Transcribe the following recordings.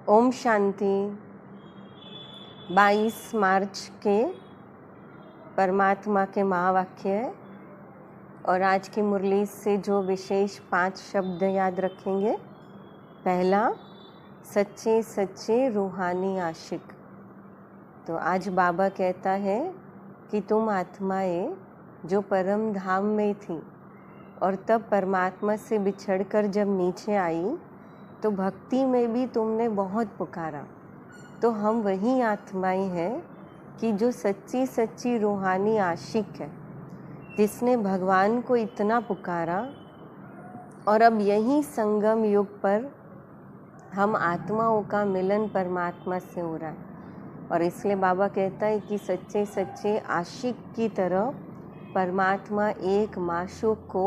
ओम शांति। 22 मार्च के परमात्मा के महावाक्य है और आज की मुरली से जो विशेष 5 शब्द याद रखेंगे। पहला, सच्चे सच्चे रूहानी आशिक। तो आज बाबा कहता है कि तुम आत्माएं जो परम धाम में थी और तब परमात्मा से बिछड़कर जब नीचे आई तो भक्ति में भी तुमने बहुत पुकारा। तो हम वही आत्माएं हैं कि जो सच्ची सच्ची रूहानी आशिक है, जिसने भगवान को इतना पुकारा। और अब यही संगम युग पर हम आत्माओं का मिलन परमात्मा से हो रहा है। और इसलिए बाबा कहता है कि सच्चे सच्चे आशिक की तरह परमात्मा एक माशूक को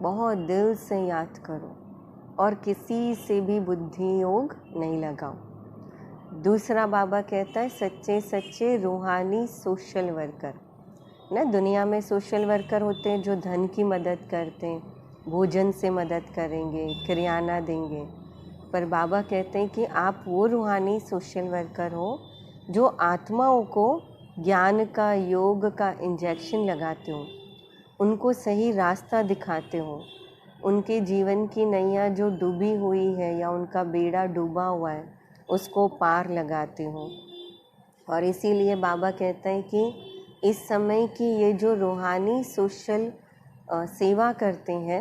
बहुत दिल से याद करो और किसी से भी बुद्धि योग नहीं लगाओ। दूसरा बाबा कहता है सच्चे सच्चे रूहानी सोशल वर्कर। ना दुनिया में सोशल वर्कर होते हैं जो धन की मदद करते हैं, भोजन से मदद करेंगे, किराना देंगे। पर बाबा कहते हैं कि आप वो रूहानी सोशल वर्कर हो जो आत्माओं को ज्ञान का, योग का इंजेक्शन लगाते हो, उनको सही रास्ता दिखाते हो, उनके जीवन की नैया जो डूबी हुई है या उनका बेड़ा डूबा हुआ है उसको पार लगाते हो। और इसीलिए बाबा कहते हैं कि इस समय की ये जो रूहानी सोशल सेवा करते हैं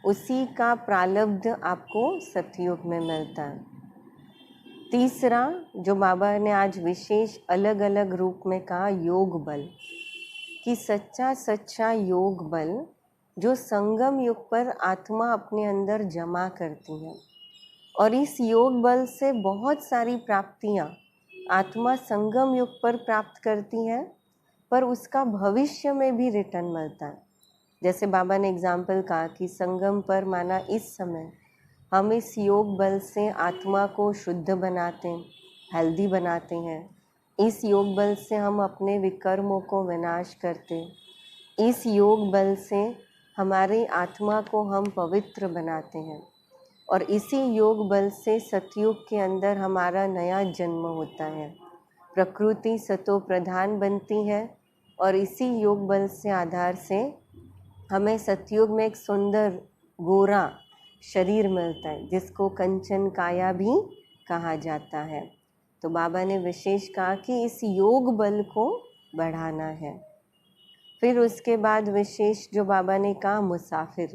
उसी का प्रारब्ध आपको सतयुग में मिलता है। तीसरा जो बाबा ने आज विशेष अलग अलग रूप में कहा, योग बल, कि सच्चा सच्चा योग बल जो संगम युग पर आत्मा अपने अंदर जमा करती है। और इस योग बल से बहुत सारी प्राप्तियां आत्मा संगम युग पर प्राप्त करती है, पर उसका भविष्य में भी रिटर्न मिलता है। जैसे बाबा ने एग्जाम्पल कहा कि संगम पर माना इस समय हम इस योग बल से आत्मा को शुद्ध बनाते हैं, हेल्दी बनाते हैं। इस योग बल से हम अपने विकर्मों को विनाश करते हैं। इस योग बल से हमारी आत्मा को हम पवित्र बनाते हैं और इसी योग बल से सतयुग के अंदर हमारा नया जन्म होता है। प्रकृति सतो प्रधान बनती है और इसी योग बल से आधार से हमें सतयुग में एक सुंदर गोरा शरीर मिलता है जिसको कंचन काया भी कहा जाता है। तो बाबा ने विशेष कहा कि इस योग बल को बढ़ाना है। फिर उसके बाद विशेष जो बाबा ने कहा, मुसाफिर,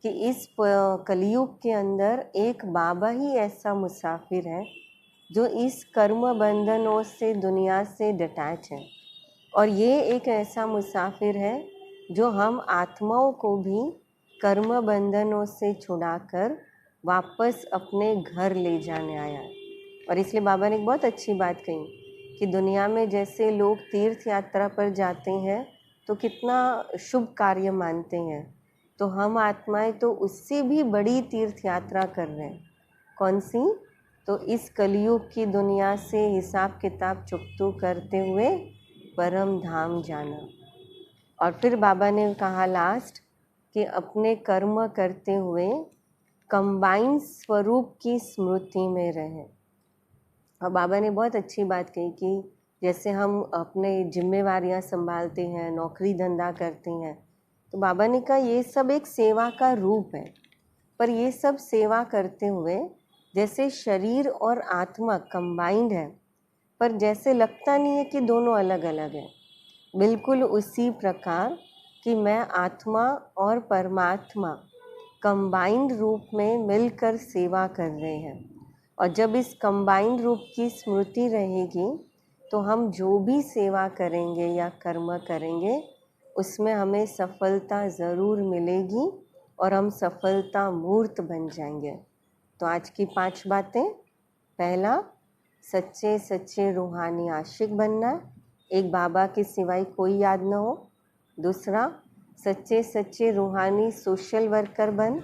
कि इस कलयुग के अंदर एक बाबा ही ऐसा मुसाफिर है जो इस कर्म बंधनों से, दुनिया से डिटैच है। और ये एक ऐसा मुसाफिर है जो हम आत्माओं को भी कर्म बंधनों से छुड़ाकर वापस अपने घर ले जाने आया है। और इसलिए बाबा ने एक बहुत अच्छी बात कही कि दुनिया में जैसे लोग तीर्थ यात्रा पर जाते हैं तो कितना शुभ कार्य मानते हैं, तो हम आत्माएं तो उससे भी बड़ी तीर्थ यात्रा कर रहे हैं। कौन सी? तो इस कलयुग की दुनिया से हिसाब किताब चुकतो करते हुए परम धाम जाना। और फिर बाबा ने कहा लास्ट कि अपने कर्म करते हुए कंबाइन स्वरूप की स्मृति में रहें। और बाबा ने बहुत अच्छी बात कही कि जैसे हम अपने जिम्मेवारियां संभालते हैं, नौकरी धंधा करते हैं, तो बाबा ने कहा ये सब एक सेवा का रूप है। पर ये सब सेवा करते हुए जैसे शरीर और आत्मा कंबाइंड है, पर जैसे लगता नहीं है कि दोनों अलग अलग है। बिल्कुल उसी प्रकार कि मैं आत्मा और परमात्मा कंबाइंड रूप में मिलकर सेवा कर रहे हैं। और जब इस कंबाइंड रूप की स्मृति रहेगी तो हम जो भी सेवा करेंगे या कर्म करेंगे उसमें हमें सफलता ज़रूर मिलेगी और हम सफलता मूर्त बन जाएंगे। तो आज की 5 बातें। पहला, सच्चे सच्चे रूहानी आशिक बनना, एक बाबा के सिवाय कोई याद न हो। दूसरा, सच्चे सच्चे रूहानी सोशल वर्कर बन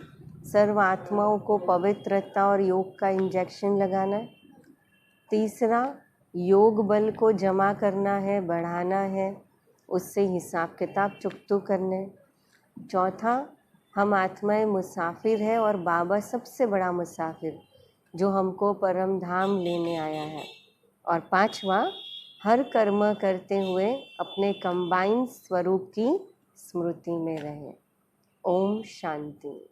सर्व आत्माओं को पवित्रता और योग का इंजेक्शन लगाना है। तीसरा, योग बल को जमा करना है, बढ़ाना है, उससे हिसाब किताब चुकतो करने। चौथा, हम आत्माएं मुसाफिर है और बाबा सबसे बड़ा मुसाफिर जो हमको परम धाम लेने आया है। और पांचवा, हर कर्म करते हुए अपने कंबाइंड स्वरूप की स्मृति में रहे। ओम शांति।